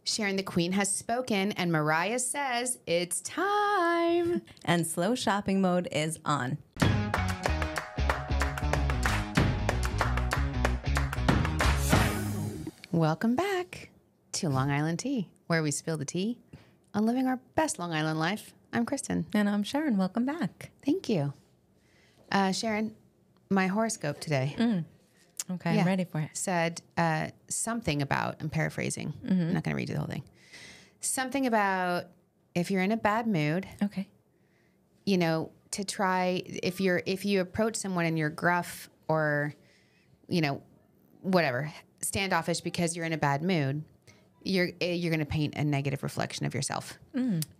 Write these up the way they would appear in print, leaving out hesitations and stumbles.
Sharon the Queen has spoken, and Mariah says it's time. And slow shopping mode is on. Welcome back to Long Island Tea, where we spill the tea on living our best Long Island life. I'm Kristen. And I'm Sharon. Welcome back. Thank you. Sharon, my horoscope today. Okay, I'm ready for it. Said something about, I'm paraphrasing. I'm not going to read you the whole thing. Something about if you're in a bad mood, Okay. you know, to try, if you approach someone and you're gruff or, you know, whatever, standoffish because you're in a bad mood, you're going to paint a negative reflection of yourself.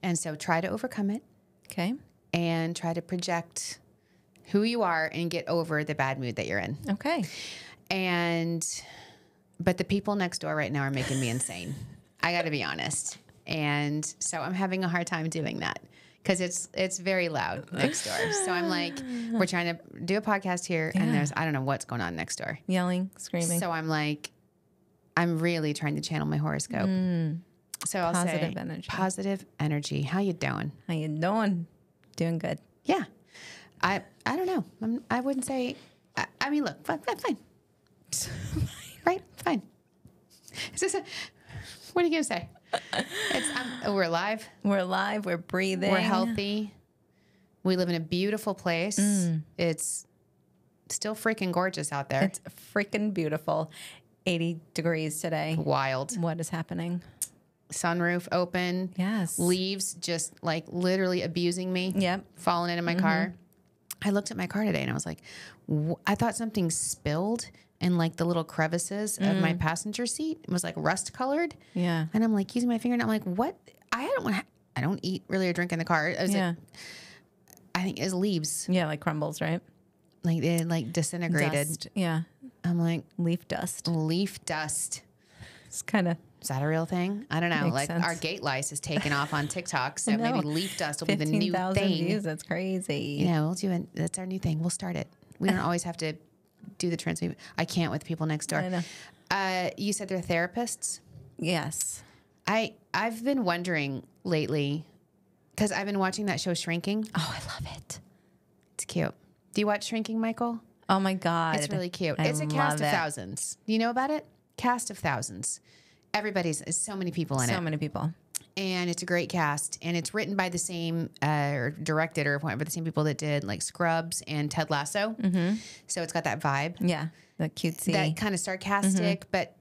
And so try to overcome it Okay. and try to project who you are and get over the bad mood that you're in. Okay. But the people next door right now are making me insane. I got to be honest. And so I'm having a hard time doing that because it's very loud next door. So I'm like, we're trying to do a podcast here and I don't know what's going on next door. Yelling, screaming. So I'm like, I'm really trying to channel my horoscope. So I'll Positive say energy. Positive energy. How you doing? How you doing? Doing good. Yeah. I don't know. I wouldn't say, I mean, look, fine. Right? Fine. What are you going to say? We're alive. We're alive. We're breathing. We're healthy. We live in a beautiful place. It's still freaking gorgeous out there. It's freaking beautiful. 80 degrees today. Wild. What is happening? Sunroof open. Yes. Leaves just like literally abusing me. Yep. Falling into my car. I looked at my car today and I was like, I thought something spilled in like the little crevices of my passenger seat. It was like rust colored. Yeah. And I'm like using my finger and I'm like, what? I don't eat really or drink in the car. I was like, I think it's leaves. Yeah, like crumbles, right? Like they like disintegrated. Dust. Yeah. I'm like, Leaf dust. leaf dust. It's kind of Is that a real thing? I don't know. Makes Like sense. our gate lice is taken off on TikTok. So maybe leaf dust will be the new 15,000 thing. views. That's crazy. You know, we'll do it. That's our new thing. We'll start it. We don't always have to do the transmute. I can't with people next door. I know. You said they're therapists. Yes. I've been wondering lately because I've been watching that show Shrinking. Oh, I love it. It's cute. Do you watch Shrinking, Michael? Oh my God. It's really cute. It's a cast of thousands. Do you know about it? Cast of thousands. There's so many people in it. So many people. And it's a great cast. And it's written by the same, or directed or appointed by the same people that did like Scrubs and Ted Lasso. So it's got that vibe. Yeah. The cutesy. That kind of sarcastic, but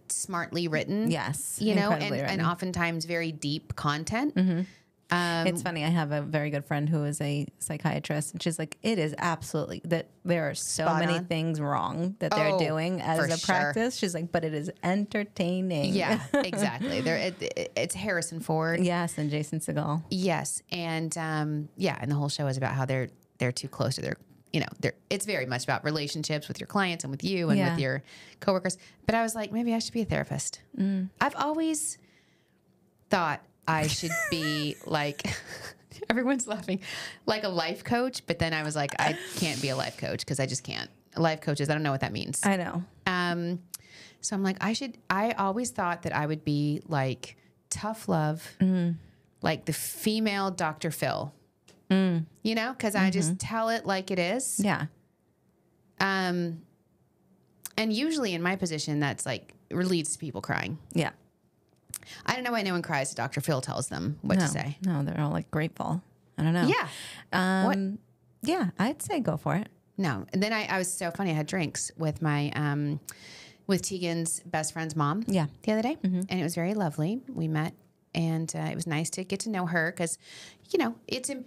smartly written. Yes. You know, Incredibly and written. oftentimes very deep content. It's funny. I have a very good friend who is a psychiatrist, and she's like, "It is absolutely that there are so Spot many on. things wrong that they're doing as for a sure. practice." She's like, "But it is entertaining." Yeah, exactly. It's Harrison Ford. Yes, and Jason Segel. Yes, and and the whole show is about how they're too close to their, it's very much about relationships with your clients and with you and with your coworkers. But I was like, maybe I should be a therapist. I've always thought I should be like, everyone's laughing, like a life coach. But then I was like, I can't be a life coach because I just can't. Life coaches, I don't know what that means. I know. So I'm like, I always thought that I would be like tough love, like the female Dr. Phil, you know, because I just tell it like it is. Yeah. And usually in my position, that's like leads to people crying. Yeah. I don't know why no one cries. Dr. Phil tells them what to say. No, they're all like grateful. I don't know. Yeah. What? Yeah, I'd say go for it. No. And then I was so funny. I had drinks with my, with Tegan's best friend's mom. Yeah. The other day. And it was very lovely. We met and it was nice to get to know her because,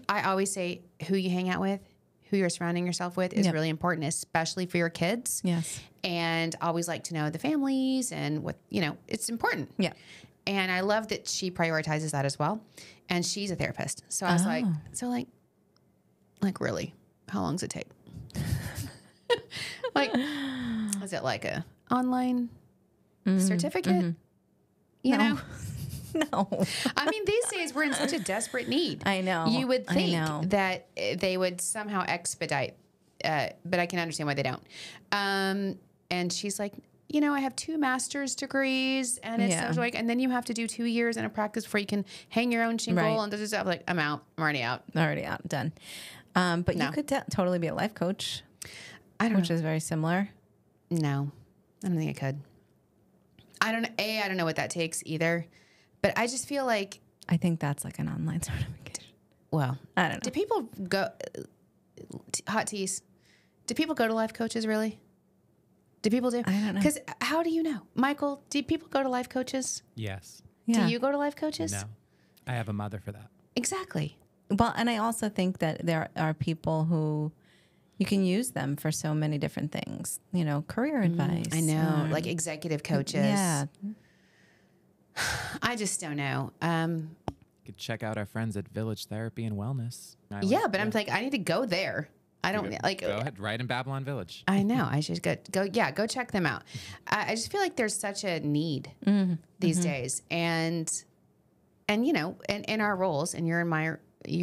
I always say who you hang out with, who you're surrounding yourself with is really important, especially for your kids. Yes. And always like to know the families and what, it's important. Yeah. And I love that she prioritizes that as well. And she's a therapist. So I was like, really, how long does it take? Like, is it like a online certificate? You know? No. I mean, these days we're in such a desperate need. I know. You would think that they would somehow expedite, but I can understand why they don't. And she's like, you know, I have 2 master's degrees and it's so like, and then you have to do 2 years in a practice before you can hang your own shingle and this stuff. Like, I'm out. I'm already out. Done. But you could totally be a life coach. Which is very similar. No, I don't think I could. I don't know what that takes either, but I just feel like. I think that's like an online certification. Well, I don't know. Do people go, hot teas, do people go to life coaches really? Do people do? I don't know. Because how do you know? Michael, do people go to life coaches? Yes. Yeah. Do you go to life coaches? No. I have a mother for that. Exactly. Well, and I also think that there are people who you can use them for so many different things, you know, career advice. I know, like executive coaches. Yeah. I just don't know. You could check out our friends at Village Therapy and Wellness. Yeah, but I'm like, I need to go there. I don't like. Go ahead, right in Babylon Village. I know. I should go. Yeah, go check them out. I just feel like there's such a need these days, and you know, in our roles, and your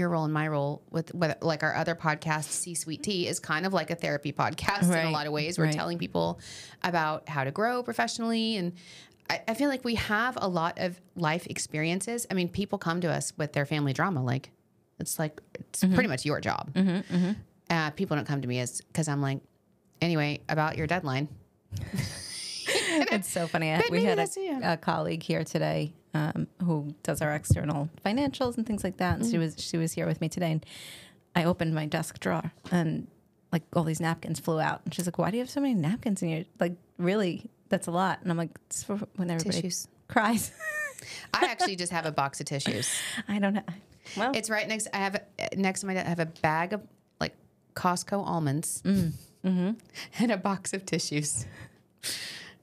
role and my role with like our other podcast, C-Suite Tea, is kind of like a therapy podcast in a lot of ways. We're telling people about how to grow professionally, and I feel like we have a lot of life experiences. I mean, people come to us with their family drama. Like, it's pretty much your job. People don't come to me because I'm like, anyway, about your deadline. It's so funny. We had a colleague here today who does our external financials and things like that. And she was here with me today, and I opened my desk drawer and like all these napkins flew out. And she's like, "Why do you have so many napkins in your, like, really? That's a lot." And I'm like, "It's for when everybody cries." I actually just have a box of tissues. I don't know. Well, it's right next. I have next to my. I have a bag of like Costco almonds and a box of tissues.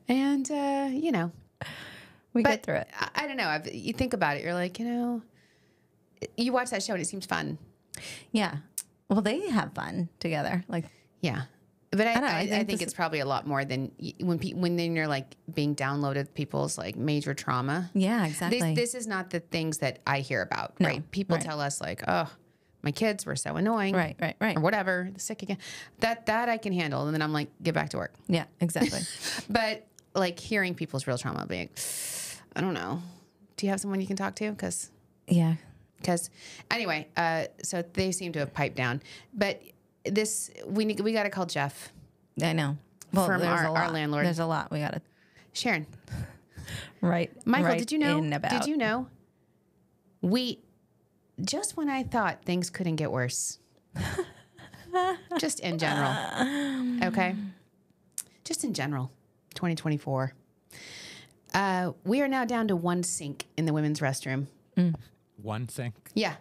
And you know, we get through it. I don't know. You think about it. You're like, you know, you watch that show and it seems fun. Yeah. Well, they have fun together. Like, yeah. But I think it's probably a lot more than when then you're like being downloaded people's like major trauma. Yeah, exactly. This is not the things that I hear about. No, right? People tell us like, oh, my kids were so annoying. Right. Or whatever. Sick again. That I can handle. And then I'm like, get back to work. Yeah, exactly. But like hearing people's real trauma, being, I don't know. Do you have someone you can talk to? Because anyway, so they seem to have piped down. But this we got to call Jeff. I know. Well, from our landlord. There's a lot we got to. Sharon. Right. Michael, right did you know? Did you know? Just when I thought things couldn't get worse. Just in general. Okay. Just in general. 2024. We are now down to one sink in the women's restroom. One sink? Yeah.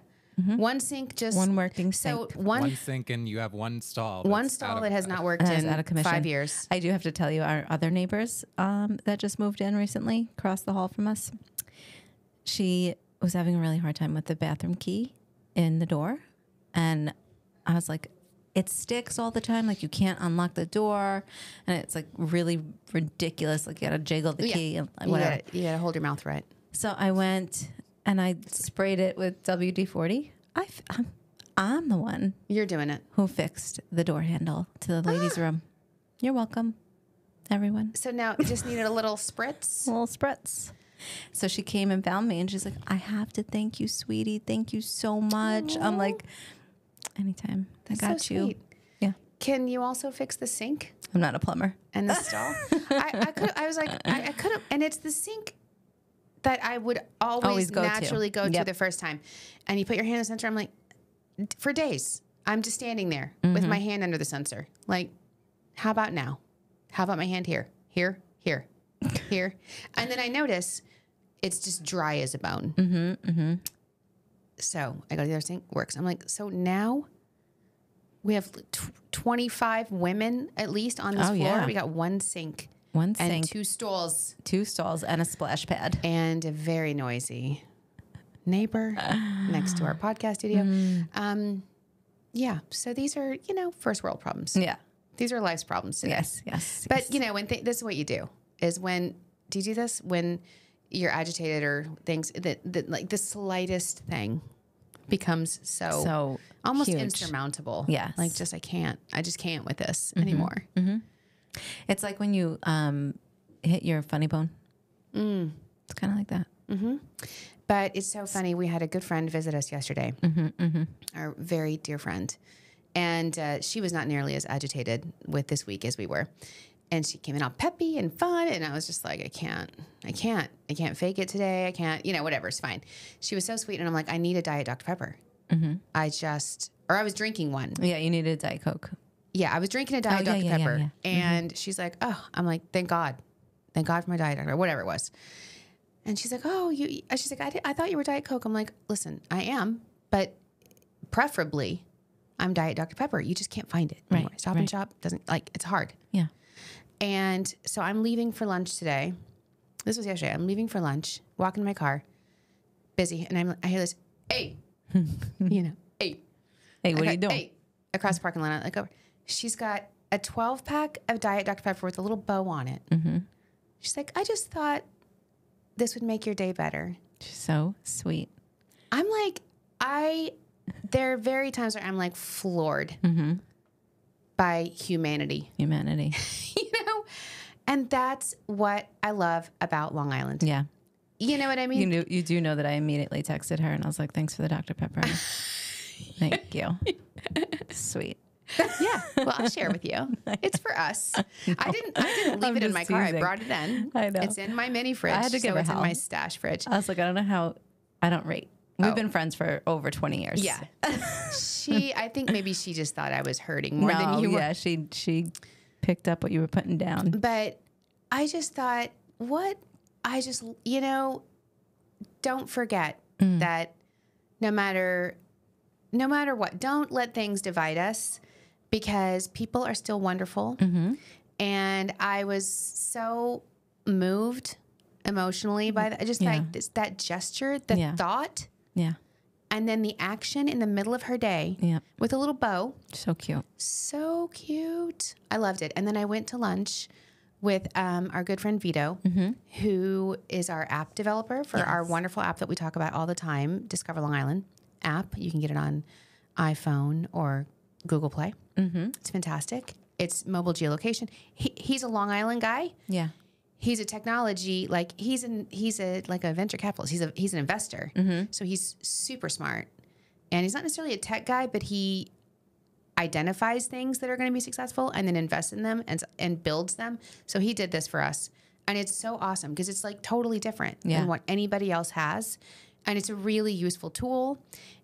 One sink, just one working sink. So one sink, and you have one stall. One stall that has not worked in 5 years. I do have to tell you, our other neighbors that just moved in recently, across the hall from us, she was having a really hard time with the bathroom key in the door, and I was like, it sticks all the time. Like, you can't unlock the door, and it's like really ridiculous. Like, you gotta jiggle the key and whatever. You gotta hold your mouth right. So I went and I sprayed it with WD-40. I'm the one. You're doing it. Who fixed the door handle to the ladies' room. You're welcome, everyone. So now it just needed a little spritz. A little spritz. So she came and found me, and she's like, I have to thank you, sweetie. Thank you so much. Aww. I'm like, anytime. I got you. Sweet. Yeah. Can you also fix the sink? I'm not a plumber. And the stall? I was like, I could have. And it's the sink that I would always naturally go to the first time. And you put your hand in the sensor. I'm like, for days, I'm just standing there with my hand under the sensor. Like, how about now? How about my hand here? Here? And then I notice it's just dry as a bone. So I go to the other sink, works. I'm like, so now we have 25 women at least on this floor. Yeah. We got one sink. And two stalls. 2 stalls and a splash pad. And a very noisy neighbor next to our podcast studio. Yeah. So these are, first world problems. Yeah. These are life's problems today. Yes. But, when this is what you do, is do you do this? When you're agitated or things that like the slightest thing becomes so almost huge. Insurmountable. Yes. Like I just can't with this anymore. It's like when you, hit your funny bone. It's kind of like that. But it's so funny. We had a good friend visit us yesterday, our very dear friend. And she was not nearly as agitated with this week as we were. And she came in all peppy and fun. And I was just like, I can't fake it today. I can't, whatever, it's fine. She was so sweet. And I'm like, I need a Diet Dr. Pepper. I was drinking one. Yeah, you needed a Diet Coke. Yeah, I was drinking a Diet Dr. Pepper. And she's like, oh, I'm like, thank God for my Diet Dr. Pepper, whatever it was. And she's like, oh, she's like, I thought you were Diet Coke. I'm like, listen, I am, but preferably I'm Diet Dr. Pepper. You just can't find it anymore. Stop and Shop it's hard. Yeah. And so I'm leaving for lunch today. This was yesterday. I'm leaving for lunch, walking in my car, busy. And I hear this, hey, hey. Hey, what are you doing? Hey, across the parking lot. I look over. She's got a 12-pack of Diet Dr. Pepper with a little bow on it. She's like, I just thought this would make your day better. So sweet. I'm like, there are very times where I'm like floored by humanity. And that's what I love about Long Island. Yeah. You know what I mean? You do know that I immediately texted her and I was like, thanks for the Dr. Pepper. Thank you. Sweet. Yeah. Well, I'll share with you. It's for us. No. I didn't leave it in my car. I brought it in. I know. It's in my mini fridge. I had to give her help. In my stash fridge. I was like, I don't know how. I don't rate. We've been friends for over 20 years. Yeah. I think maybe she just thought I was hurting more than you were. Yeah, she picked up what you were putting down. But I just thought, don't forget that no matter what, don't let things divide us, because people are still wonderful. And I was so moved emotionally by that. Just like that gesture, the thought. Yeah. And then the action in the middle of her day with a little bow. So cute. So cute. I loved it. And then I went to lunch with our good friend Vito, who is our app developer for our wonderful app that we talk about all the time, Discover Long Island app. You can get it on iPhone or Google Play. It's fantastic. It's mobile geolocation. He's a Long Island guy. Yeah. He's a technology, he's a venture capitalist. He's an investor. So he's super smart. And he's not necessarily a tech guy, but he identifies things that are going to be successful and then invests in them and builds them. So he did this for us. And it's so awesome because it's totally different than what anybody else has. And it's a really useful tool.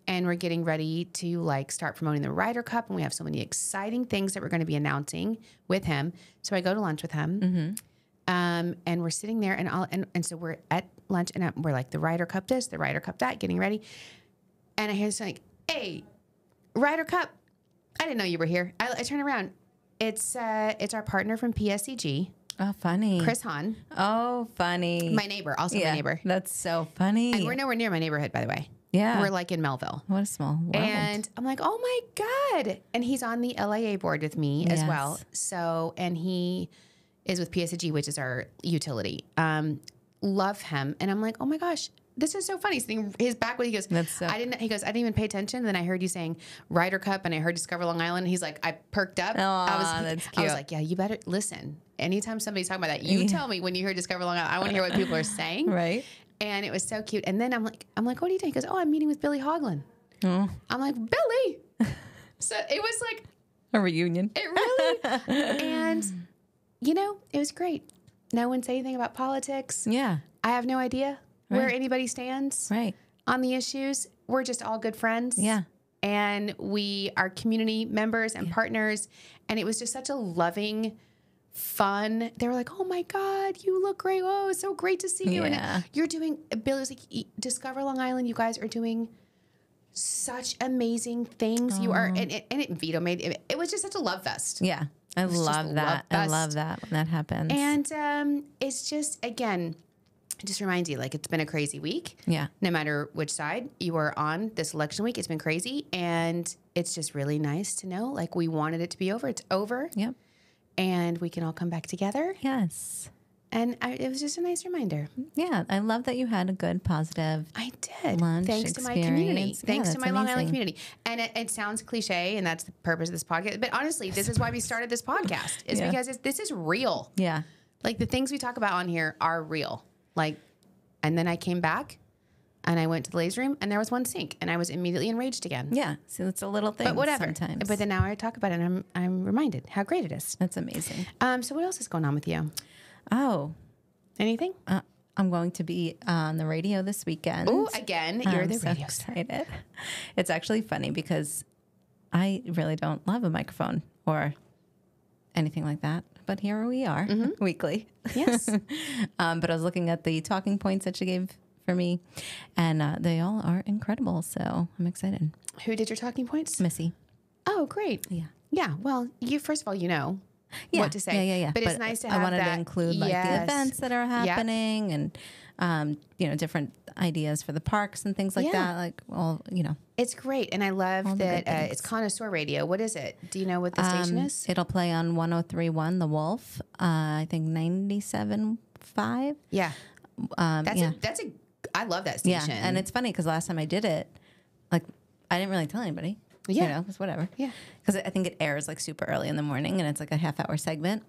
And we're getting ready to start promoting the Ryder Cup. And we have so many exciting things that we're going to be announcing with him. So I go to lunch with him. And we're sitting there and so we're at lunch and we're like, the Ryder Cup this, the Ryder Cup that, getting ready. And I hear something like, hey, Ryder Cup. I didn't know you were here. I turn around. It's our partner from PSEG. Oh, funny. Chris Hahn. Oh, funny. My neighbor, also my neighbor. That's so funny. And we're nowhere near my neighborhood, by the way. Yeah. We're in Melville. What a small world. And I'm like, oh my God. And he's on the LIA board with me as well. So, and he is with PSEG, which is our utility. Love him. And I'm like, oh my gosh, this is so funny. Seeing his back when he goes, I didn't even pay attention. And then I heard you saying Ryder Cup and I heard Discover Long Island. He's like, I perked up. That's cute. I was like, yeah, you better listen. Anytime somebody's talking about that, you tell me when you hear Discover Long Island. I want to hear what people are saying. Right. And it was so cute. And then I'm like, what are you doing? He goes, oh, I'm meeting with Billy Hoagland. Oh. I'm like, Billy. So it was like a reunion. It really, and it was great. No one said anything about politics. Yeah. I have no idea where anybody stands on the issues. We're just all good friends. Yeah. And we are community members and partners. And it was just such a loving, fun. They were like, oh my God, you look great. Oh, it's so great to see you. And you're doing, Billy was like, Discover Long Island, you guys are doing such amazing things. You are, and Vito made it was just such a love fest. Yeah. I love that. I love that when that happens. And it's just, again, it just reminds you, it's been a crazy week. Yeah. No matter which side you are on this election week, it's been crazy. And it's just really nice to know, we wanted it to be over. It's over. Yep. And we can all come back together. Yes. And it was just a nice reminder. Yeah. I love that you had a good, positive lunch Thanks to my community. Thanks to my Long Island community. And it sounds cliche, and that's the purpose of this podcast. But honestly, this is why we started this podcast, is because this is real. Yeah. Like the things we talk about on here are real. Like, and then I came back and I went to the ladies' room and there was one sink and I was immediately enraged again. Yeah. So it's a little thing. But whatever. Sometimes. But then now I talk about it and I'm reminded how great it is. That's amazing. So what else is going on with you? Oh. Anything? I'm going to be on the radio this weekend. Oh, again, you're the radio star. Excited. It's actually funny because I really don't love a microphone or anything like that. But here we are weekly. Yes. But I was looking at the talking points that she gave for me, and they all are incredible. So I'm excited. Who did your talking points? Missy. Oh, great. Yeah. Yeah. Well, you first of all, what to say. Yeah. But it's nice to have I wanted that. to include like the events that are happening and different ideas for the parks and things like that. Like, It's great. And I love that it's Connoisseur Radio. What is it? Do you know what the station is? It'll play on 103.1 The Wolf. I think 97.5. Yeah. I love that station. Yeah. And it's funny because last time I did it, like, I didn't really tell anybody. Yeah. It's whatever. Yeah. Because I think it airs like super early in the morning and it's like a half-hour segment.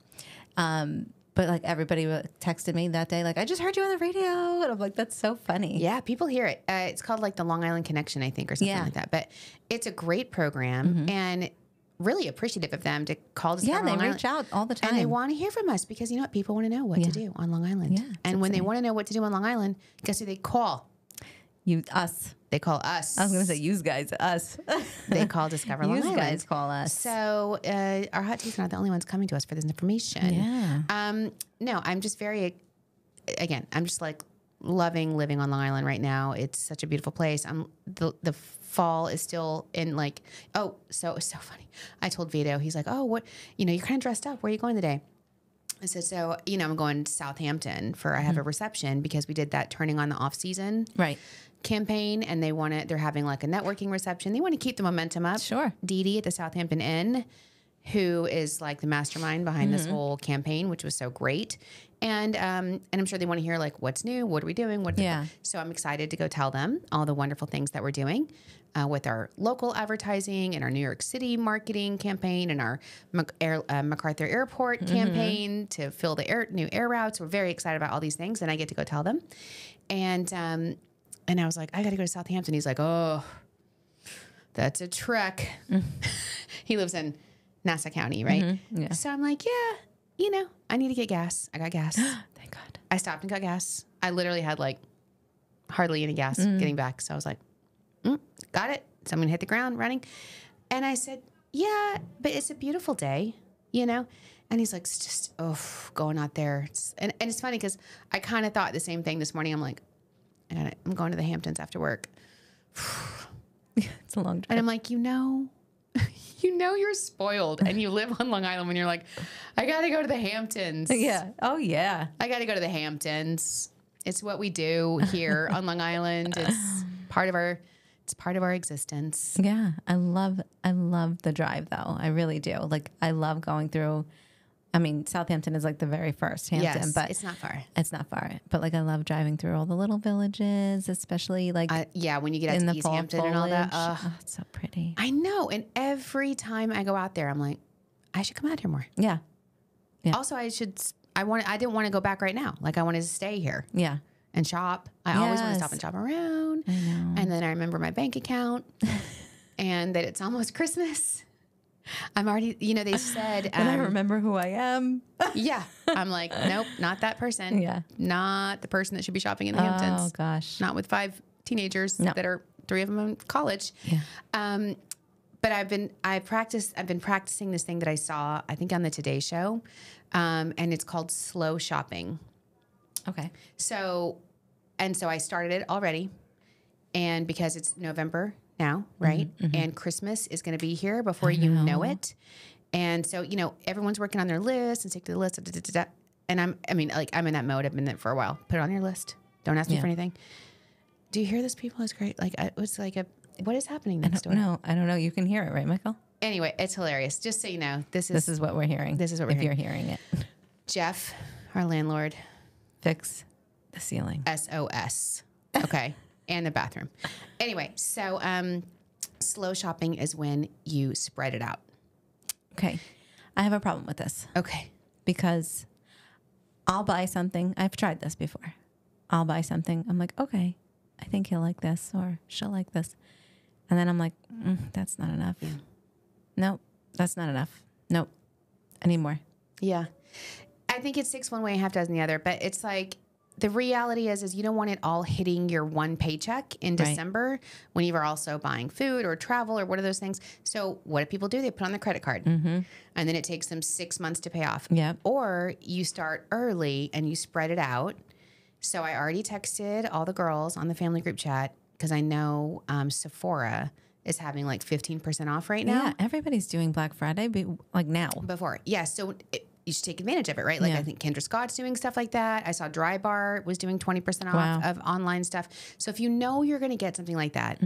But like everybody texted me that day, like, I just heard you on the radio. And I'm like, that's so funny. Yeah, people hear it. It's called like the Long Island Connection, I think, or something like that. But it's a great program and really appreciative of them to call us. Yeah, they reach out all the time. And they want to hear from us because you know what? People want to know what to do on Long Island. Yeah, and when they want to know what to do on Long Island, guess who they call? Us. They call us. I was going to say use guys, us. They call Discover Long Island. Use guys call us. So our hot teas are not the only ones coming to us for this information. Yeah. No, I'm just I'm just like loving living on Long Island right now. It's such a beautiful place. The fall is still in like, so it's so funny. I told Vito, he's like, oh, what, you're kind of dressed up. Where are you going today? I said, so, I'm going to Southampton I have a reception because we did that turning on the off season campaign and they're having like a networking reception. They want to keep the momentum up. Sure. Dee Dee at the Southampton Inn, who is like the mastermind behind this whole campaign, which was so great. And I'm sure they want to hear like, what's new? What are we doing? So I'm excited to go tell them all the wonderful things that we're doing with our local advertising and our New York City marketing campaign and our MacArthur Airport campaign to fill the new air routes. We're very excited about all these things, and I get to go tell them. And I was like, I got to go to Southampton. He's like, oh, that's a trek. He lives in Nassau County, right? Yeah. So I'm like, yeah, I need to get gas. I got gas. Thank God. I stopped and got gas. I literally had like hardly any gas getting back. So I was like, got it. So I'm going to hit the ground running. And I said, yeah, but it's a beautiful day, And he's like, it's just, going out there. And it's funny because I kind of thought the same thing this morning. I'm like, I'm going to the Hamptons after work. It's a long drive. And I'm like, you're spoiled and you live on Long Island when you're like, I got to go to the Hamptons. Yeah. Oh, yeah. I got to go to the Hamptons. It's what we do here on Long Island. It's part of our existence. Yeah. I love the drive though. I really do. Like I love going through, Southampton is like the very first Hampton, but it's not far. It's not far. But like I love driving through all the little villages, especially like when you get out to East Hampton and all that. Oh, it's so pretty. I know. And every time I go out there, I'm like, I should come out here more. Yeah. Also, I didn't want to go back right now. Like I wanted to stay here. Yeah. And shop. I always want to stop and shop around. I know. And then I remember my bank account and that it's almost Christmas. I'm already, they said. And I remember who I am. Yeah. I'm like, nope, not that person. Yeah. Not the person that should be shopping in the Hamptons. Oh, gosh. Not with 5 teenagers that are 3 of them in college. Yeah. But I've been practicing this thing that I saw, I think on the Today Show. And it's called slow shopping. Okay. So I started it already. And because it's November now, right? And Christmas is going to be here before you know it. And so, everyone's working on their list and stick to the list. And I'm in that mode. I've been there for a while. Put it on your list. Don't ask me for anything. Do you hear this, people? It's great. Like, it was like what is happening next door? No, I don't know. You can hear it, right, Michael? Anyway, it's hilarious. Just so you know, this is what we're hearing. This is what we're hearing. If you're hearing it. Jeff, our landlord. Fix the ceiling. SOS. Okay. And the bathroom. Anyway, so slow shopping is when you spread it out. Okay. I have a problem with this. Okay. Because I'll buy something. I've tried this before. I'll buy something. I'm like, okay, I think he'll like this or she'll like this. And then I'm like, that's not enough. Yeah. Nope, that's not enough. Nope, I need more. Yeah. I think it's 6 one way, half dozen the other. But it's like, the reality is you don't want it all hitting your one paycheck in December when you are also buying food or travel or what are those things. So what do people do? They put on their credit card and then it takes them 6 months to pay off. Yep. Or you start early and you spread it out. So I already texted all the girls on the family group chat because I know Sephora is having like 15% off right now. Yeah, everybody's doing Black Friday, like now. Before. Yeah, so you should take advantage of it, right? Like I think Kendra Scott's doing stuff like that. I saw Dry Bar was doing 20% off of online stuff. So if you know you're going to get something like that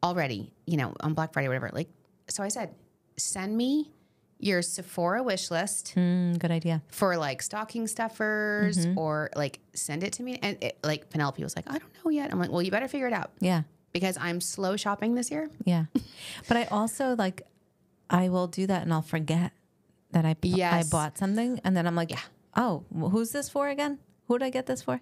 already, you know, on Black Friday, whatever, like, so I said, send me your Sephora wish list. Good idea. For like stocking stuffers or like send it to me. And like Penelope was like, I don't know yet. I'm like, well, you better figure it out. Yeah. Because I'm slow shopping this year. Yeah. But I also like, I will do that and I'll forget that I bought something. And then I'm like, oh, who's this for again? Who did I get this for?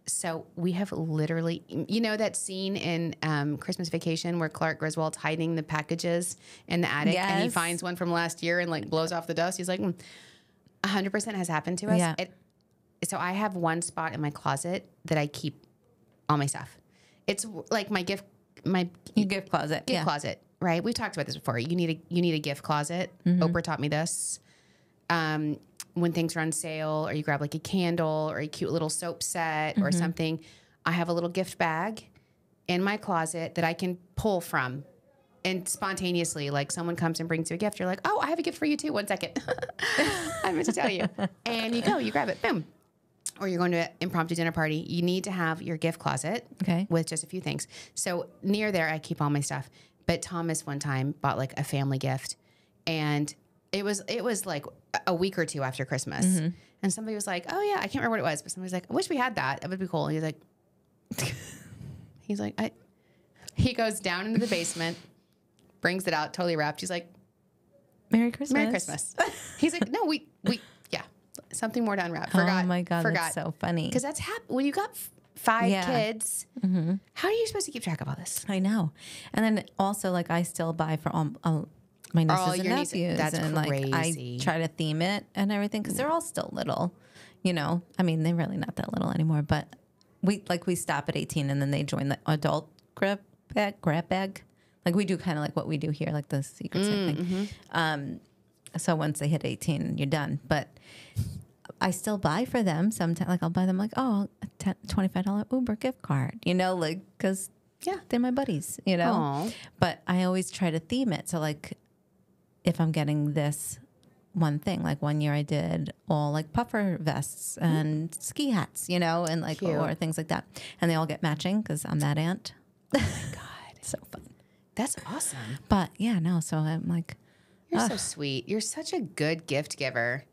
So we have literally, you know, that scene in Christmas Vacation where Clark Griswold's hiding the packages in the attic and he finds one from last year and like blows off the dust. He's like, 100% has happened to us. Yeah. So I have one spot in my closet that I keep all my stuff. It's like my gift closet. Gift closet, right? We've talked about this before. You need a gift closet. Oprah taught me this. When things are on sale or you grab like a candle or a cute little soap set or something, I have a little gift bag in my closet that I can pull from. And spontaneously, like someone comes and brings you a gift, you're like, oh, I have a gift for you too. 1 second. I meant to tell you. And you grab it, boom. Or you're going to an impromptu dinner party, you need to have your gift closet with just a few things. So near there, I keep all my stuff. But Thomas one time bought like a family gift, and it was like a week or two after Christmas. And somebody was like, oh yeah, I can't remember what it was, but somebody was like, I wish we had that. It would be cool. And he's like, he goes down into the basement, brings it out, totally wrapped. He's like, Merry Christmas. Merry Christmas. He's like, no, we something more to unwrap. Forgot. Oh my God, that's so funny. Because that's when you got 5 kids. How are you supposed to keep track of all this? I know. And then also, like, I still buy for all my nieces and nephews. That's and crazy. Like, I try to theme it and everything because they're all still little. You know, I mean, they're really not that little anymore. But we stop at 18 and then they join the adult grab bag. Like we do kind of like what we do here, like the Secret Santa thing. So once they hit 18, you're done. But I still buy for them sometimes. Like I'll buy them like, oh, a $25 Uber gift card, you know, like, because they're my buddies, you know. Aww. But I always try to theme it. So like if I'm getting this one thing, like one year I did all like puffer vests and ski hats, you know, and like, or things like that. And they all get matching because I'm that aunt. Oh my God. So fun. That's awesome. But yeah, no. So I'm like, you're so sweet. You're such a good gift giver.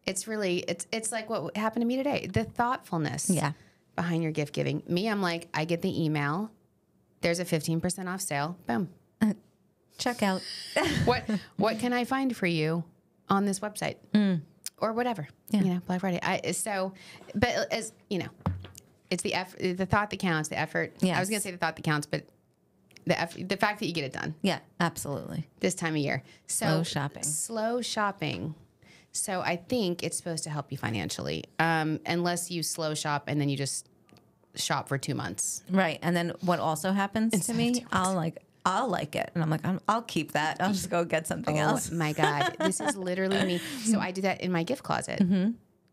It's really, it's like what happened to me today. The thoughtfulness behind your gift giving. Me, I'm like, I get the email. There's a 15% off sale. Boom. Check out. What can I find for you on this website? Or whatever. Yeah. You know, Black Friday. But as you know, it's the thought that counts, the effort. Yes. I was going to say the thought that counts, but the fact that you get it done. Yeah, absolutely. This time of year. So Slow shopping. So I think it's supposed to help you financially, unless you slow shop and then you just shop for 2 months. Right. And then what also happens to me, I'll like it. And I'm like, I'll keep that. I'll just go get something else. Oh my God. This is literally me. So I do that in my gift closet.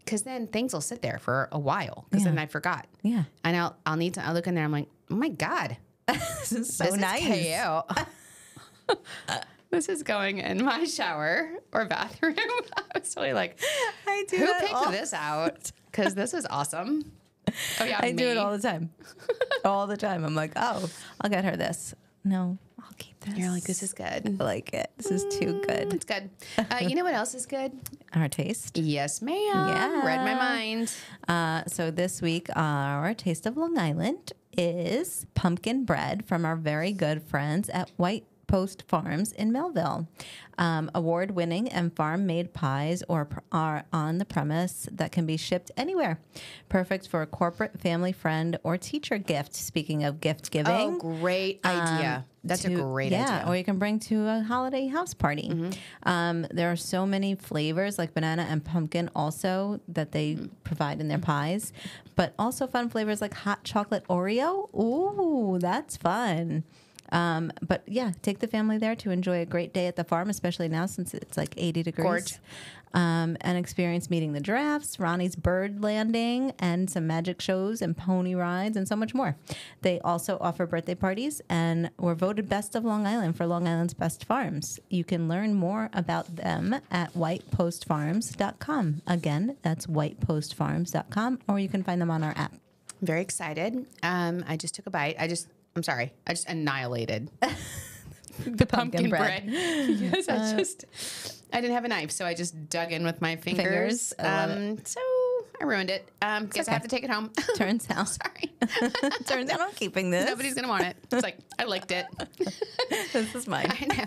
Because then things will sit there for a while. Because then I forgot. Yeah. And I'll look in there. I'm like, oh my God. This is so nice. This is going in my shower or bathroom. I was totally like, who picked this out? Because this is awesome. Oh yeah, I do it all the time. All the time. I'm like, oh, I'll get her this. No, I'll keep this. You're like, this is good. I like it. This is too good. It's good. You know what else is good? Our taste. Yes, ma'am. Yeah. Read my mind. So this week, our taste of Long Island is pumpkin bread from our very good friends at White Post Farms in Melville. Award-winning and farm-made pies are on the premise that can be shipped anywhere. Perfect for a corporate, family, friend, or teacher gift. Speaking of gift giving. Oh, great idea. That's a great idea. Yeah, or you can bring to a holiday house party. There are so many flavors like banana and pumpkin also that they provide in their pies, but also fun flavors like hot chocolate Oreo. Ooh, that's fun. But yeah, take the family there to enjoy a great day at the farm, especially now since it's like 80 degrees. Gorge. And experience meeting the giraffes, Ronnie's bird landing, and some magic shows and pony rides and so much more. They also offer birthday parties and were voted best of Long Island for Long Island's best farms. You can learn more about them at whitepostfarms.com. Again, that's whitepostfarms.com, or you can find them on our app. Very excited. I just took a bite. I just annihilated the pumpkin bread. Yes, I didn't have a knife, so I just dug in with my fingers. I love it. So I ruined it. Guess I have to take it home. Turns out. Sorry. Turns out I'm keeping this. Nobody's going to want it. It's like, I licked it. This is mine. I know.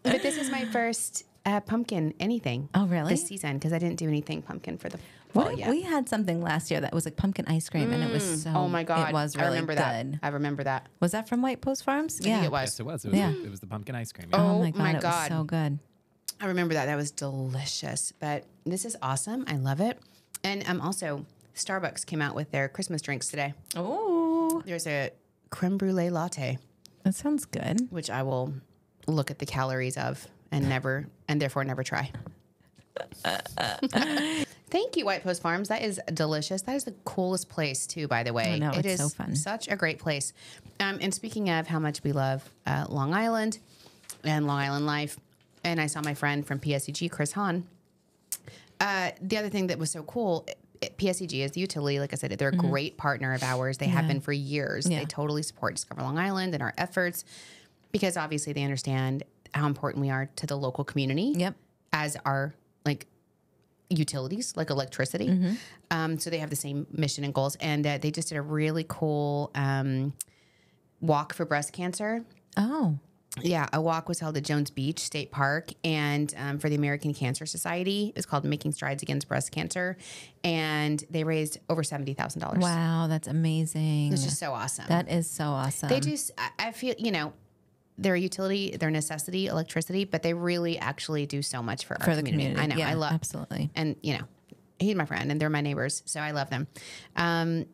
But this is my first pumpkin anything. Oh, really? This season, because I didn't do anything pumpkin for the fall yet. We had something last year that was like pumpkin ice cream, and it was so. Oh my God. It was really I remember good. that. I remember that. Was that from White Post Farms? I think it was. Yes, it was. It was the pumpkin ice cream. Oh my my God. It was God. so good. I remember that. That was delicious. But this is awesome. I love it. And also, Starbucks came out with their Christmas drinks today. Oh. There's a creme brulee latte, That sounds good. which I will look at the calories of and therefore never try. Thank you, White Post Farms. That is delicious. That is the coolest place, too, by the way. I know, It it's is so fun. Such a great place. And speaking of how much we love Long Island and Long Island life, and I saw my friend from PSEG, Chris Hahn. The other thing that was so cool, PSEG is the utility. Like I said, they're a great partner of ours. They have been for years. Yeah. They totally support Discover Long Island and our efforts because obviously they understand how important we are to the local community. Yep. As our like utilities, like electricity. So they have the same mission and goals. And they just did a really cool walk for breast cancer. Oh. Yeah, a walk was held at Jones Beach State Park, and for the American Cancer Society, it's called Making Strides Against Breast Cancer, and they raised over $70,000. Wow, that's amazing. It's just so awesome. That is so awesome. They just, I feel, they're a utility, they're a necessity, electricity, but they really actually do so much for our the community. I know, Yeah, I love, absolutely. and he's my friend, and they're my neighbors, so I love them. And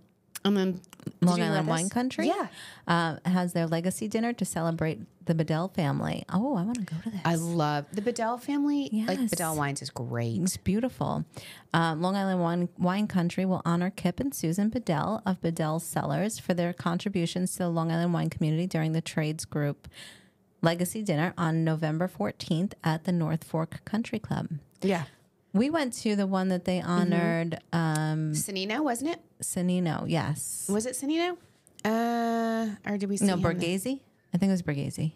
then Long Island Wine Country, yeah, has their legacy dinner to celebrate the Bedell family. Oh, I want to go to this. I love the Bedell family. Like Yes. Bedell Wines is great. It's beautiful. Long Island Wine Country will honor Kip and Susan Bedell of Bedell Cellars for their contributions to the Long Island wine community during the Trades Group Legacy Dinner on November 14th at the North Fork Country Club. Yeah. We went to the one that they honored Sanino, wasn't it? Sanino, yes. Was it Sanino? Or did we see No, him? Borghese? I think it was Borghese.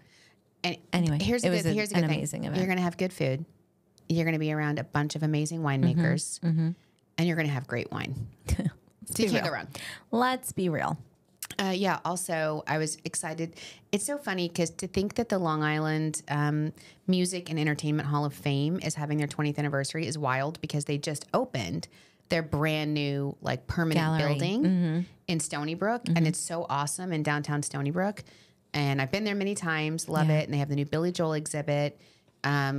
Anyway, here's the it was good thing. amazing event. You're going to have good food. You're going to be around a bunch of amazing winemakers, and you're going to have great wine. So you can't go wrong. Let's be real. Yeah. Also, I was excited. It's so funny because to think that the Long Island Music and Entertainment Hall of Fame is having their 20th anniversary is wild because they just opened their brand new like permanent Gallery. building in Stony Brook, and it's so awesome in downtown Stony Brook. And I've been there many times, love it. And they have the new Billy Joel exhibit,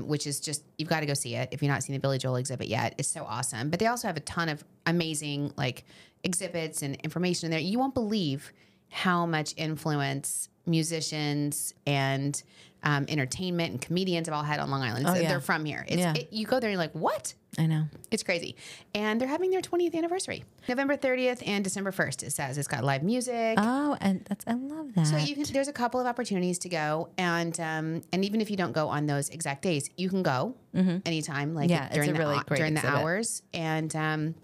which is just, you've got to go see it if you've not seen the Billy Joel exhibit yet. It's so awesome. But they also have a ton of amazing like exhibits and information in there. You won't believe how much influence musicians and entertainment and comedians have all had on Long Island. They're from here. You go there and you're like, what? I know. It's crazy. And they're having their 20th anniversary. November 30th and December 1st, it says. It's got live music. Oh, and I love that. So there's a couple of opportunities to go. And even if you don't go on those exact days, you can go anytime, like during the hours, and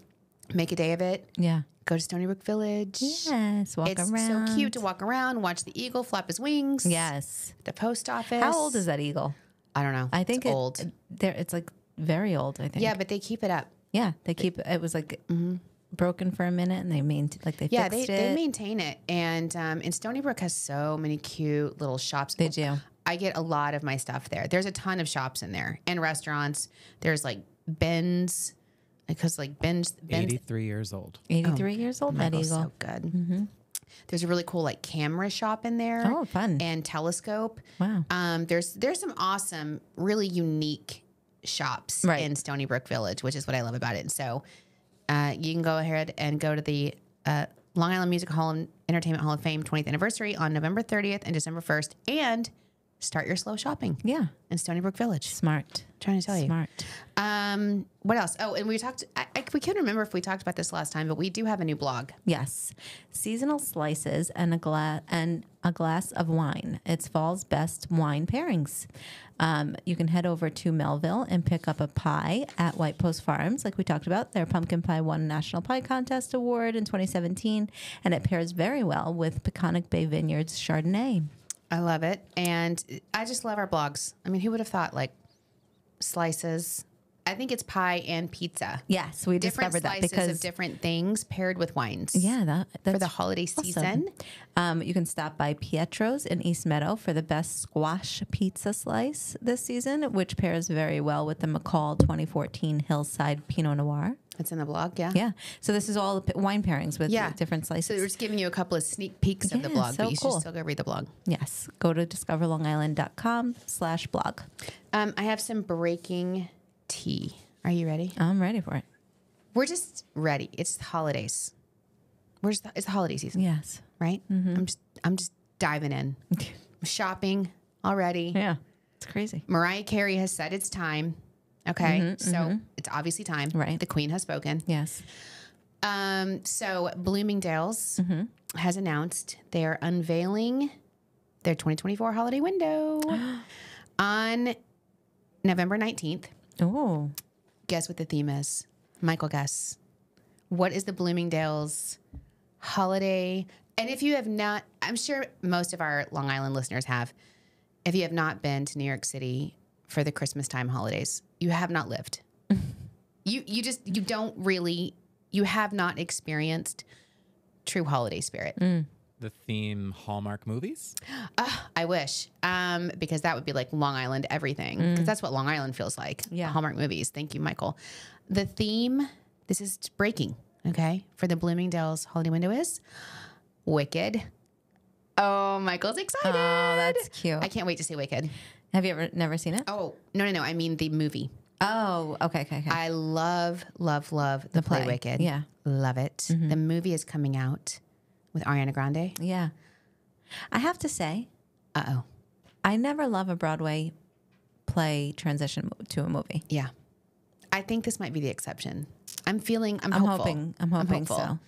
make a day of it. Yeah. Go to Stony Brook Village. Yes, walk around. It's so cute to walk around, watch the eagle flap his wings. Yes. The post office. How old is that eagle? I don't know. I think it's old. It's like very old, I think. Yeah, but they keep it up. Yeah, they keep it was like broken for a minute and they fixed it. They maintain it. And Stony Brook has so many cute little shops. They do. I get a lot of my stuff there. There's a ton of shops in there and restaurants. There's like Ben's, because like Ben's 83 years old. 83 years old. That Michael's eagle. so good. There's a really cool like camera shop in there. Oh, fun. And telescope. Wow. There's some awesome, really unique shops in Stony Brook Village, which is what I love about it. And so you can go ahead and go to the Long Island Music Hall and Entertainment Hall of Fame 20th anniversary on November 30th and December 1st, and start your slow shopping. Yeah. In Stony Brook Village. Smart. Trying to tell you. Smart. What else? Oh, and we talked, we can't remember if we talked about this last time, but we do have a new blog. Yes. Seasonal slices and a glass of wine. It's fall's best wine pairings. You can head over to Melville and pick up a pie at White Post Farms, like we talked about. Their pumpkin pie won a National Pie Contest award in 2017, and it pairs very well with Peconic Bay Vineyards Chardonnay. I love it. And I just love our blogs. I mean, who would have thought like slices? I think it's pie and pizza. Yes, we discovered that because of different things paired with wines. Yeah, that's for the holiday season. You can stop by Pietro's in East Meadow for the best squash pizza slice this season, which pairs very well with the McCall 2014 Hillside Pinot Noir. It's in the blog, yeah. Yeah. So this is all wine pairings with different slices. So we're just giving you a couple of sneak peeks of the blog, so but you cool. should still go read the blog. Yes. Go to discoverlongisland.com/blog. I have some breaking tea. Are you ready? I'm ready for it. We're just ready. It's the holidays. It's the holiday season. Yes. Right? Mm-hmm. I'm just diving in. I'm shopping already. Yeah. It's crazy. Mariah Carey has said it's time. Okay. So it's obviously time. Right. The Queen has spoken. Yes. So Bloomingdale's has announced they're unveiling their 2024 holiday window on November 19th. Oh. Guess what the theme is? Michael, guess. What is the Bloomingdale's holiday? And if you have not, I'm sure most of our Long Island listeners have. If you have not been to New York City for the Christmas time holidays, you have not lived. You have not experienced true holiday spirit. The theme Hallmark movies? I wish, because that would be like Long Island everything, because that's what Long Island feels like. Yeah. Hallmark movies. Thank you, Michael. The theme, this is breaking, okay, for the Bloomingdale's holiday window is Wicked. Oh, Michael's excited. Oh, that's cute. I can't wait to see Wicked. Have you ever never seen it? Oh, no. I mean the movie. Oh, okay. I love the play Wicked. Yeah. Love it. The movie is coming out with Ariana Grande. Yeah. I have to say, Uh-oh. I never love a Broadway play transition to a movie. Yeah. I think this might be the exception. I'm hopeful. hoping so.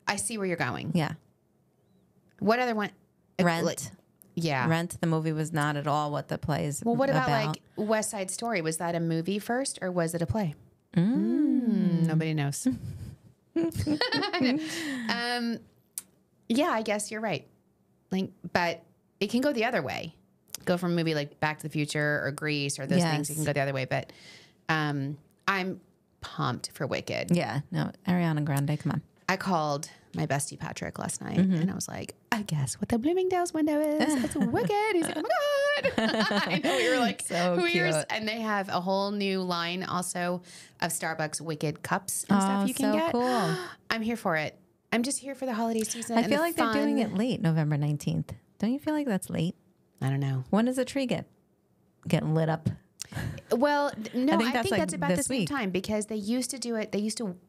I see where you're going. Yeah. What other one? Rent. Yeah. Rent, the movie was not at all what the play is Well, what about like West Side Story? Was that a movie first or was it a play? Nobody knows. Yeah, I guess you're right. Like, but it can go the other way. Go from a movie like Back to the Future or Grease or those things. It can go the other way. But I'm pumped for Wicked. Yeah. No, Ariana Grande, come on. I called my bestie Patrick last night and I was like, I guess what the Bloomingdale's window is. It's Wicked. He's like, oh my God. I know, we were like, so cute. And they have a whole new line also of Starbucks Wicked cups and stuff you can get. Cool. I'm here for it. I'm just here for the holiday season. I feel like they're doing it late, November 19th. Don't you feel like that's late? I don't know. When does the tree get lit up? Well, no, I think like that's about the same time because they used to do it.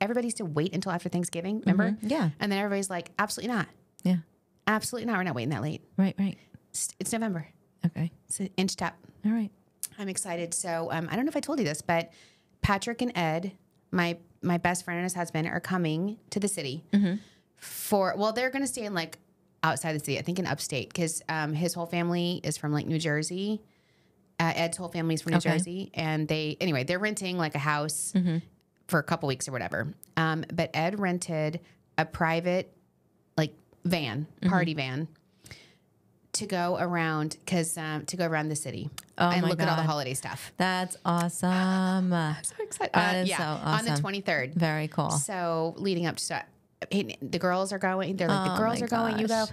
Everybody used to wait until after Thanksgiving, remember? Yeah. And then everybody's like, absolutely not. Yeah. Absolutely not. We're not waiting that late. Right. It's November. Okay. It's an inch tap. All right. I'm excited. So I don't know if I told you this, but Patrick and Ed, my best friend and his husband, are coming to the city they're going to stay in like outside the city, I think in upstate, because his whole family is from like New Jersey. Ed's whole family's from New Jersey, and they're renting like a house for a couple weeks or whatever. But Ed rented a private like van, party van, to go around the city and look at all the holiday stuff. That's awesome. I'm so excited. That is so awesome. On the 23rd. Very cool. So leading up to the girls are going. They're like, the girls are going. You go.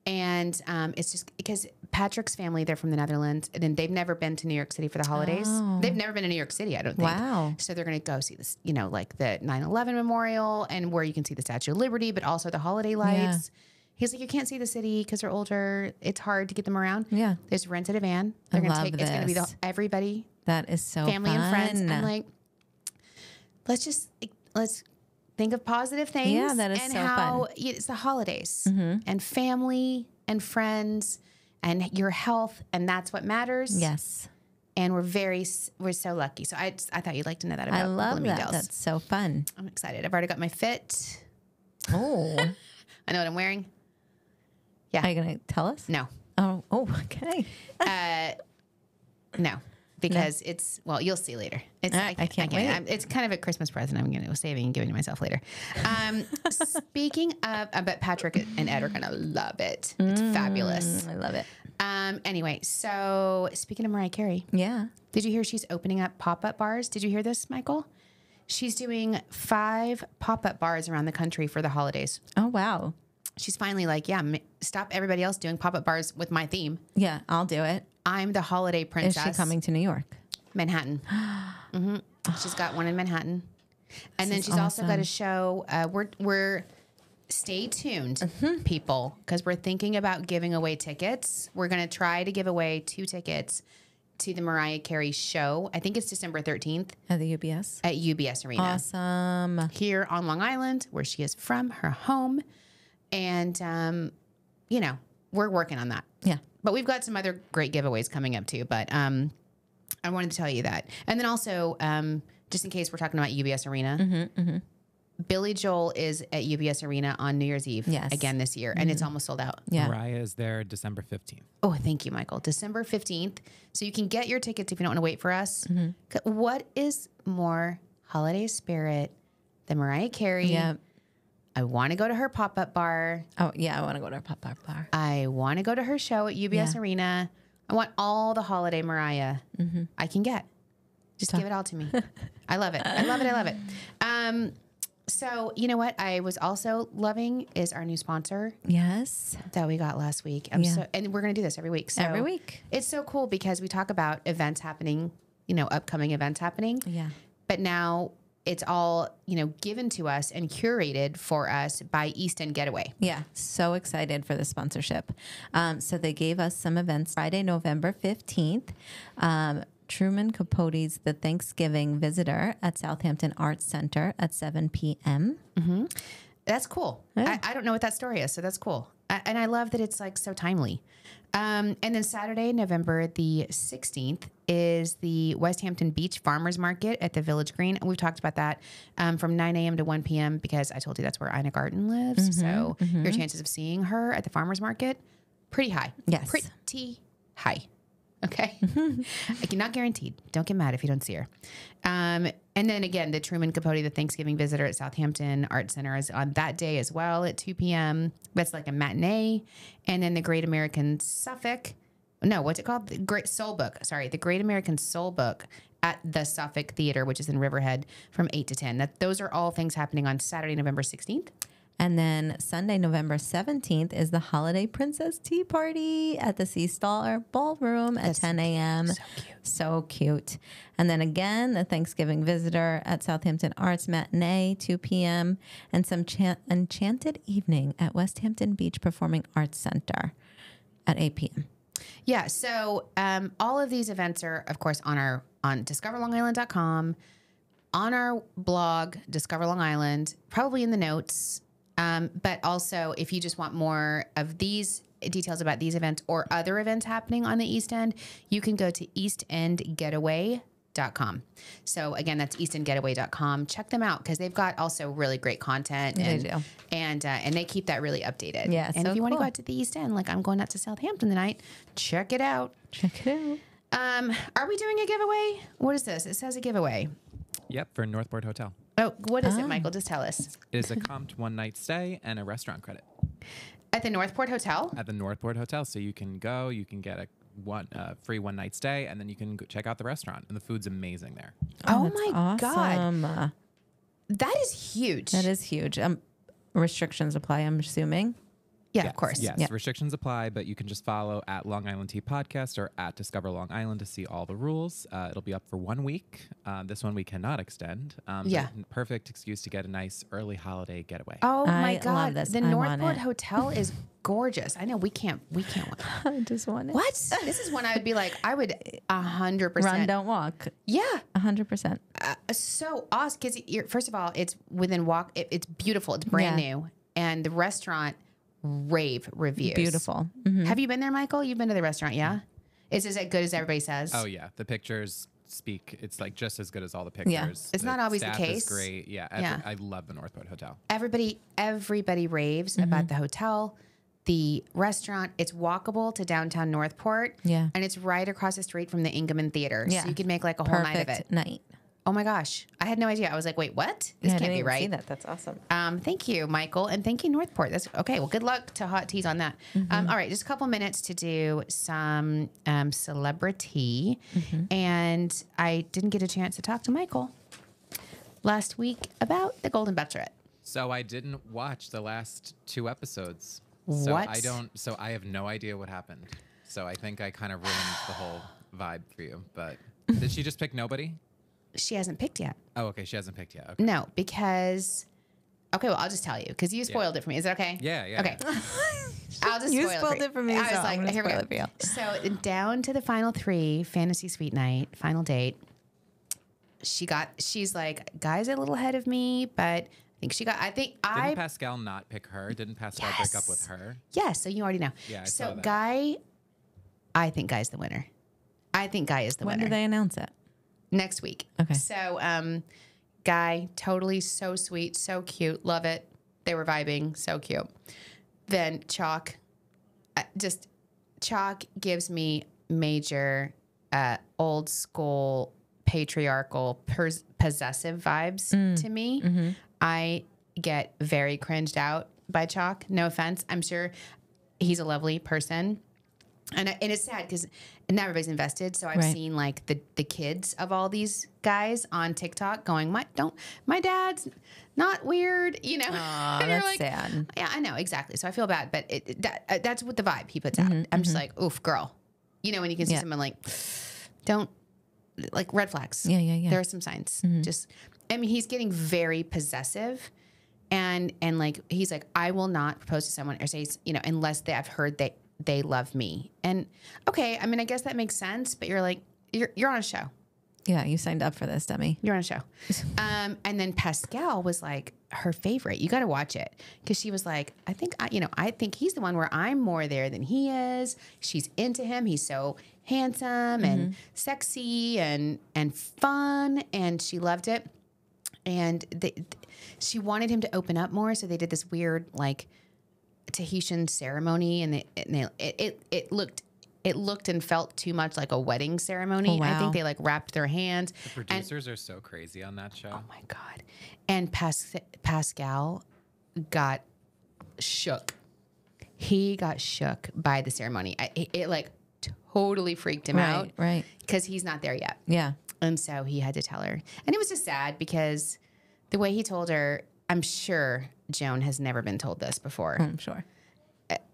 And it's just because Patrick's family, they're from the Netherlands, and they've never been to New York City for the holidays. Oh. They've never been to New York City, I don't think. Wow. So they're going to go see this, you know, like the 9/11 memorial and where you can see the Statue of Liberty, but also the holiday lights. He's like, you can't see the city because they're older. It's hard to get them around. Yeah. They just rented a van. They're going to take, it's going to be everybody. That is so family fun. and friends. I'm like, let's think of positive things. Yeah, that is and so how fun. it's the holidays and family and friends and your health, and that's what matters. Yes. And we're so lucky. So I thought you'd like to know that about I love Blooming that. Gals. That's so fun. I'm excited. I've already got my fit. Oh. I know what I'm wearing. Are you going to tell us? No. Oh, okay. No. Because it's, well, you'll see later. It's, I can't wait. It's kind of a Christmas present I'm going to saving and giving to myself later. Speaking of, I bet Patrick and Ed are going to love it. It's fabulous. I love it. Anyway, so speaking of Mariah Carey. Yeah. Did you hear she's opening up pop-up bars? Did you hear this, Michael? She's doing 5 pop-up bars around the country for the holidays. Oh, wow. She's finally like, yeah, stop everybody else doing pop-up bars with my theme. Yeah, I'll do it. I'm the holiday princess. Is she coming to New York? Manhattan. She's got one in Manhattan. And then she's also got a show. We're stay tuned, people, because we're thinking about giving away tickets. We're going to try to give away 2 tickets to the Mariah Carey show. I think it's December 13th. At the UBS? At UBS Arena. Awesome. Here on Long Island, where she is from, her home. And, you know, we're working on that. Yeah. But we've got some other great giveaways coming up too. But I wanted to tell you that. And then also, just in case we're talking about UBS Arena, Billy Joel is at UBS Arena on New Year's Eve again this year. And it's almost sold out. Yeah. Mariah is there December 15th. Oh, thank you, Michael. December 15th. So you can get your tickets if you don't want to wait for us. What is more holiday spirit than Mariah Carey? Yeah. I want to go to her pop-up bar. Oh, yeah. I want to go to her pop-up bar. I want to go to her show at UBS Arena. I want all the holiday Mariah I can get. Just give it all to me. I love it. I love it. I love it. So, you know what I was also loving is our new sponsor. Yes. That we got last week. And we're going to do this every week. So every week. It's so cool because we talk about events happening, you know, upcoming events happening. Yeah. But now it's all, you know, given to us and curated for us by East End Getaway. Yeah. So excited for the sponsorship. So they gave us some events Friday, November 15th. Truman Capote's The Thanksgiving Visitor at Southampton Arts Center at 7 p.m. That's cool. Yeah. I don't know what that story is, so that's cool. And I love that it's like so timely. And then Saturday, November the 16th is the West Hampton Beach Farmers Market at the Village Green. And we've talked about that from 9 a.m. to 1 p.m. because I told you that's where Ina Garten lives. So your chances of seeing her at the farmers market, pretty high. Yes. Pretty high. Okay. Like, not guaranteed. Don't get mad if you don't see her. And then again, the Truman Capote, the Thanksgiving Visitor at Southampton Art Center is on that day as well at 2 p.m. That's like a matinee. And then the Great American Suffolk. No, what's it called? The Great Soul Book. Sorry. The Great American Soul Book at the Suffolk Theater, which is in Riverhead from 8 to 10. Those are all things happening on Saturday, November 16th. And then Sunday, November 17th is the Holiday Princess Tea Party at the Sea Star Ballroom at 10 a.m. So cute. So cute. And then again, the Thanksgiving Visitor at Southampton Arts Matinee, 2 p.m. And some enchanted evening at West Hampton Beach Performing Arts Center at 8 p.m. Yeah. So all of these events are, of course, on discoverlongisland.com, on our blog, Discover Long Island, probably in the notes. But also, if you just want more of these details about these events or other events happening on the East End, you can go to eastendgetaway.com. So again, that's eastendgetaway.com. Check them out because they've got also really great content. And, They do. And they keep that really updated. Yeah, and so if you want to cool. go out to the East End, like I'm going out to Southampton tonight, check it out. Check it out. Are we doing a giveaway? What is this? It says a giveaway. Yep, for Northport Hotel. Oh, what is it, Michael? Just tell us. It is a comped one-night stay and a restaurant credit At the Northport Hotel? at the Northport Hotel. So you can go, you can get a free one-night stay, and then you can go check out the restaurant. And the food's amazing there. Oh that's my God. awesome. That is huge. That is huge. Restrictions apply, I'm assuming. Yeah, of course. Yes, Yeah. restrictions apply, but you can just follow at Long Island Tea Podcast or at Discover Long Island to see all the rules. It'll be up for 1 week. This one we cannot extend. Yeah. Perfect excuse to get a nice early holiday getaway. Oh my I God. love this. The I want Northport it. Hotel is gorgeous. I know we can't. I just want it. What? This is one I would be like, I would 100%. Run, don't walk. Yeah. 100%. So awesome. Because first of all, it's within walk. It's beautiful. It's brand new. And the restaurant rave reviews. Beautiful. Mm-hmm. Have you been there, Michael? You've been to the restaurant, yeah? Is it as good as everybody says? Oh yeah, the pictures speak. It's like just as good as all the pictures. Yeah. It's not always the staff case. Is great. Yeah, I love the Northport Hotel. Everybody raves about the hotel, the restaurant. It's walkable to downtown Northport. Yeah. And it's right across the street from the Ingham Theater. Yeah. So you could make like a whole night of it. Night. Oh my gosh. I had no idea. I was like, wait, what? This I can't didn't be even right. see that. That's awesome. Thank you, Michael. And thank you, Northport. That's okay. Well, good luck to Hot Teas on that. All right. Just a couple minutes to do some celebrity. And I didn't get a chance to talk to Michael last week about the Golden Bachelorette. So I didn't watch the last 2 episodes. What? So I have no idea what happened. So I think I kind of ruined the whole vibe for you. But did she just pick nobody? She hasn't picked yet. Oh, okay. She hasn't picked yet. Okay. No, because... Okay, well, I'll just tell you because you spoiled it for me. Is that okay? Yeah. Okay. I'll just You spoil spoiled it for me, I so was like, I'm gonna here we spoil go. it for you. So down to the final 3, fantasy suite night, final date. She's like, guys are a little ahead of me, but Didn't Pascal not pick her? Didn't Pascal break up with her? Yes, so you already know. Yeah, I so saw that. I think Guy's the winner. I think Guy is the When winner. do they announce it? Next week. Okay. So Guy, totally so sweet, so cute, love it. They were vibing, so cute. Then Chalk, Chalk gives me major old school patriarchal possessive vibes to me. I get very cringed out by Chalk. No offense. I'm sure he's a lovely person. And it's sad because not everybody's invested. So I've seen like the kids of all these guys on TikTok going, my dad's not weird, you know? Aw, And you're that's sad. Yeah, I know, exactly. So I feel bad, but that's what the vibe he puts out. I'm just like, oof, girl. You know, when you can see someone like, don't, like red flags. Yeah. There are some signs. He's getting very possessive. And like, he's like, I will not propose to someone or say, unless I've heard they love me. And okay, I mean, I guess that makes sense, but you're like, you're on a show. Yeah, you signed up for this, dummy. You're on a show. And then Pascal was like her favorite. You got to watch it because she was like, I think he's the one where I'm more there than he is. She's into him. He's so handsome and sexy and fun, and she loved it. And she wanted him to open up more, so they did this weird like Tahitian ceremony, and it looked and felt too much like a wedding ceremony. Oh, wow. I think they like wrapped their hands. The producers are so crazy on that show. Oh my God. And Pascal got shook. He got shook by the ceremony. It like totally freaked him out. Right. Because he's not there yet. Yeah. And so he had to tell her. And it was just sad because the way he told her, I'm sure Joan has never been told this before. I'm sure.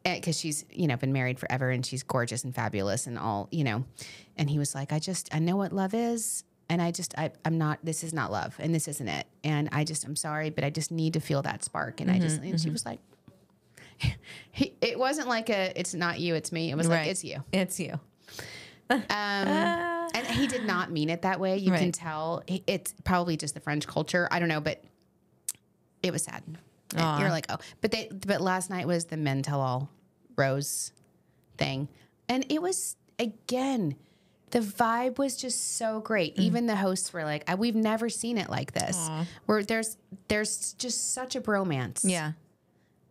Because she's, been married forever and she's gorgeous and fabulous and all, And he was like, I know what love is. And I'm not, this is not love and this isn't it. And I'm sorry, but I just need to feel that spark. And and she was like, it wasn't like it's not you, it's me. It was like, it's you. It's you. And he did not mean it that way. You can tell it's probably just the French culture. I don't know, but it was sad. And you're like, oh, but last night was the Men Tell All Rose thing. And it was, again, the vibe was just so great. Even the hosts were like, we've never seen it like this. Where there's just such a bromance. Yeah.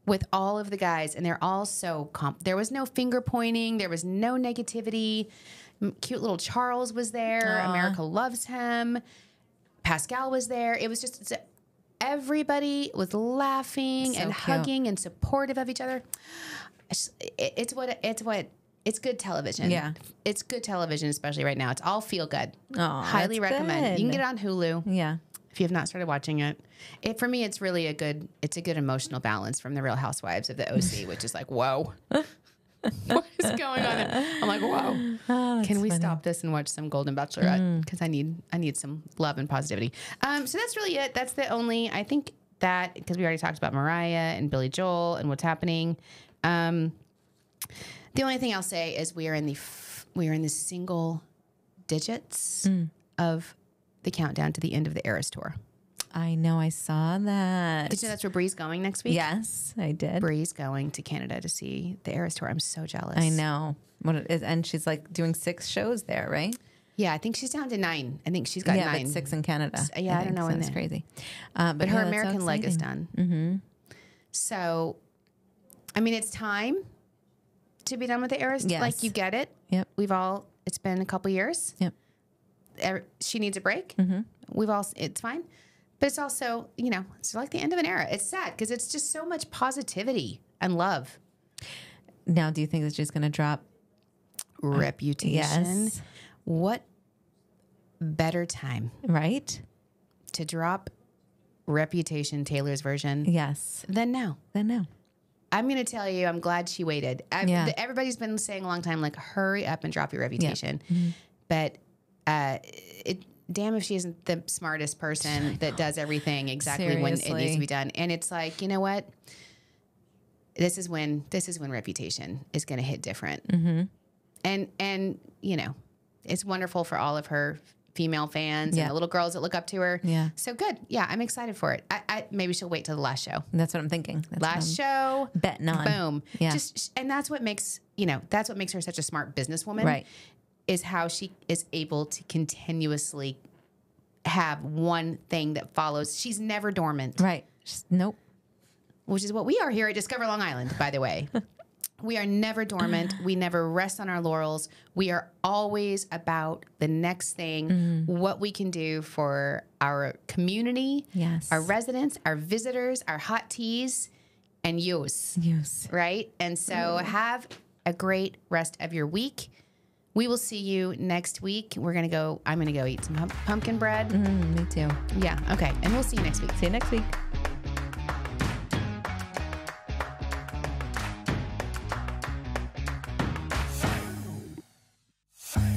With all of the guys, and they're all so there was no finger pointing, there was no negativity. Cute little Charles was there. America loves him. Pascal was there. It was just everybody was laughing and hugging and supportive of each other. It's good television. Yeah, it's good television, especially right now. It's all feel good. Oh, Highly recommend. good. You can get it on Hulu. Yeah. If you have not started watching it, for me, it's really a good emotional balance from the Real Housewives of the OC, which is like, whoa, what is going on there? I'm like, whoa, can we stop this and watch some Golden Bachelorette? Because I need some love and positivity. So that's really it. That's the only, I think that, because we already talked about Mariah and Billy Joel and what's happening. The only thing I'll say is we are in the single digits of the countdown to the end of the Eras tour. I know, I saw that. Did you know that's where Bree's going next week? Yes, I did. Bree's going to Canada to see the Eras tour. I'm so jealous. I know what it is, and she's like doing 6 shows there, right? Yeah, I think she's down to 9. I think she's got 9. But 6 in Canada. Yeah, I don't know. That's crazy. But her American leg is done. Mm-hmm. So, I mean, it's time to be done with the Eras. Yes. Like, you get it. Yep. It's been a couple years. Yep. She needs a break. It's fine. But it's also, it's like the end of an era. It's sad because it's just so much positivity and love. Now, do you think that she's going to drop Reputation? Yes. What better time, right, to drop Reputation, Taylor's version? Yes. Than now. I'm going to tell you, I'm glad she waited. Everybody's been saying a long time, like, hurry up and drop your Reputation. Yeah. But damn if she isn't the smartest person that does everything exactly when it needs to be done. And it's like, you know what? This is when Reputation is going to hit different. Mm-hmm. And it's wonderful for all of her female fans and the little girls that look up to her. Yeah. So good. Yeah, I'm excited for it. I maybe she'll wait till the last show. That's what I'm thinking. Last show. Betting on. Boom. Yeah. And that's what makes her such a smart businesswoman. Right. Is how she is able to continuously have one thing that follows. She's never dormant. Right. Nope. Which is what we are here at Discover Long Island, by the way. We are never dormant. We never rest on our laurels. We are always about the next thing, what we can do for our community, our residents, our visitors, our hot teas, and yous. Right? And so have a great rest of your week. We will see you next week. I'm going to go eat some pumpkin bread. Me too. Yeah. Okay. And we'll see you next week. See you next week.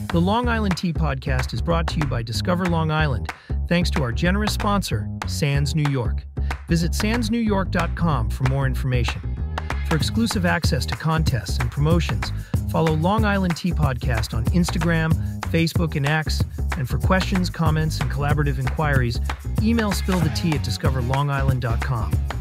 The Long Island Tea Podcast is brought to you by Discover Long Island, thanks to our generous sponsor, Sands New York. Visit sandsnewyork.com for more information. For exclusive access to contests and promotions, follow Long Island Tea Podcast on Instagram, Facebook, and X. And for questions, comments, and collaborative inquiries, email spillthetea@discoverlongisland.com.